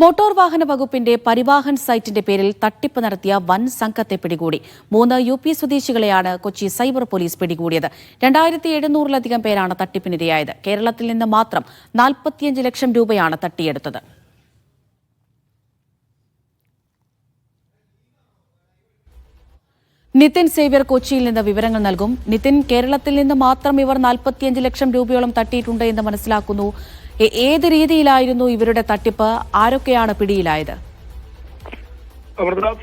Motor വാഹന വകുപ്പിന്റെ പരിവാഹൻ സൈറ്റിന്റെ പേരിൽ തട്ടിപ്പ് നടത്തിയ വൻ സംഘത്തെ പിടികൂടി. 3 UP സ്വദേശികളെയാണ് കൊച്ചി സൈബർ പോലീസ് പിടികൂടിയത്. 2700-ലധികം പേരാണ് തട്ടിപ്പിനിരയായത്. കേരളത്തിൽ നിന്ന് മാത്രം 45 ലക്ഷം രൂപയാണ് തട്ടിയെടുത്തത്. നിതിൻ സേവ്യർ കൊച്ചിയിൽ നിന്ന് വിവരങ്ങൾ നൽകും. നിതിൻ, കേരളത്തിൽ നിന്ന് മാത്രം ഇവർ 45 ലക്ഷം രൂപയോളം തട്ടിയിട്ടുണ്ട് എന്ന് മനസ്സിലാക്കുന്നു. ഏത് രീതിയിലായിരുന്നു ഇവരുടെ തട്ടിപ്പ്? ആരൊക്കെയാണ് പിടിയിലായത്?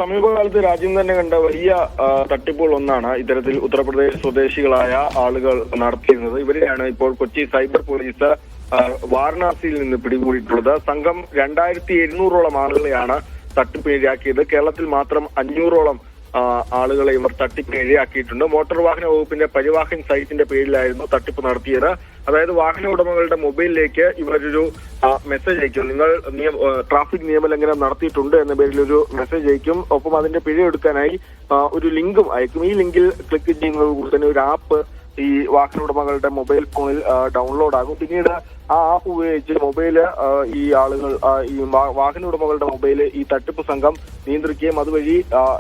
സമീപകാലത്ത് രാജ്യം തന്നെ കണ്ട വലിയ തട്ടിപ്പുകൾ ഒന്നാണ് ഇത്തരത്തിൽ ഉത്തർപ്രദേശ് സ്വദേശികളായ ആളുകൾ നടത്തിയിരുന്നത്. ഇവരെയാണ് ഇപ്പോൾ കൊച്ചി സൈബർ പോലീസ് വാരണാസിയിൽ നിന്ന് പിടികൂടിയിട്ടുള്ളത്. സംഘം 2700ഓളം ആളുകളെയാണ് തട്ടിപ്പിനിരയാക്കിയത്. കേരളത്തിൽ മാത്രം 500ഓളം ആളുകളെ ഇവർ തട്ടിപ്പിന് ഇരയാക്കിയിട്ടുണ്ട്. മോട്ടോർ വാഹന വകുപ്പിന്റെ പരിവാഹൻ സൈറ്റിന്റെ പേരിലായിരുന്നു തട്ടിപ്പ് നടത്തിയത്. അതായത് വാഹന ഉടമകളുടെ മൊബൈലിലേക്ക് ഇവരൊരു മെസ്സേജ് അയക്കും. നിങ്ങൾ ട്രാഫിക് നിയമലംഘനം നടത്തിയിട്ടുണ്ട് എന്ന പേരിൽ ഒരു മെസ്സേജ് അയക്കും. ഒപ്പം അതിന്റെ പിഴ എടുക്കാനായി ഒരു ലിങ്കും അയക്കും. ഈ ലിങ്കിൽ ക്ലിക്ക് ചെയ്യുന്നതോടുകൂടി തന്നെ ഒരു ആപ്പ് ഈ വാഹന ഉടമകളുടെ മൊബൈൽ ഫോണിൽ ഡൗൺലോഡ് ആകും. പിന്നീട് ആ ആപ്പ് ഉപയോഗിച്ച് മൊബൈല് ഈ ആളുകൾ ഈ വാഹന ഉടമകളുടെ മൊബൈല് ഈ തട്ടിപ്പ് സംഘം നിയന്ത്രിക്കുകയും അതുവഴി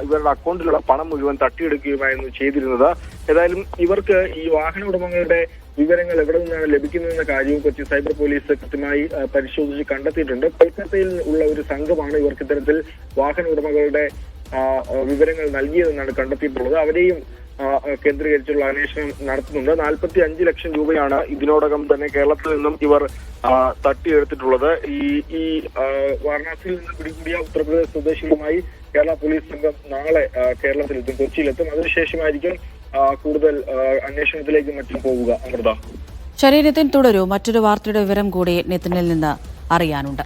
ഇവരുടെ അക്കൗണ്ടിലുള്ള പണം മുഴുവൻ തട്ടിയെടുക്കുകയുമായിരുന്നു ചെയ്തിരുന്നത്. ഏതായാലും ഇവർക്ക് ഈ വാഹന ഉടമകളുടെ വിവരങ്ങൾ എവിടെ നിന്നാണ് ലഭിക്കുന്നതെന്ന കാര്യവും കൊച്ചി സൈബർ പോലീസ് കൃത്യമായി പരിശോധിച്ച് കണ്ടെത്തിയിട്ടുണ്ട്. കൊൽക്കത്തയിൽ ഉള്ള ഒരു സംഘമാണ് ഇവർക്ക് ഇത്തരത്തിൽ വാഹന ഉടമകളുടെ വിവരങ്ങൾ നൽകിയതെന്നാണ് കണ്ടെത്തിയിട്ടുള്ളത്. അവരെയും കേന്ദ്രീകരിച്ചുള്ള അന്വേഷണം നടത്തുന്നുണ്ട്. 45 ലക്ഷം രൂപയാണ് ഇതിനോടകം തന്നെ കേരളത്തിൽ നിന്നും ഇവർ തട്ടിയെടുത്തിട്ടുള്ളത്. ഈ വാരണാസിയിൽ നിന്ന് പിടികൂടിയ ഉത്തർപ്രദേശ് സ്വദേശികളുമായി കേരള പോലീസ് സംഘം നാളെ കേരളത്തിലെത്തും, കൊച്ചിയിലെത്തും. അതിനുശേഷമായിരിക്കും കൂടുതൽ അന്വേഷണത്തിലേക്ക് മറ്റും പോവുക. അമൃത, ശരീരത്തിൽ തുടരൂ. മറ്റൊരു വാർത്തയുടെ വിവരം കൂടി നിതിനിൽ നിന്ന് അറിയാനുണ്ട്.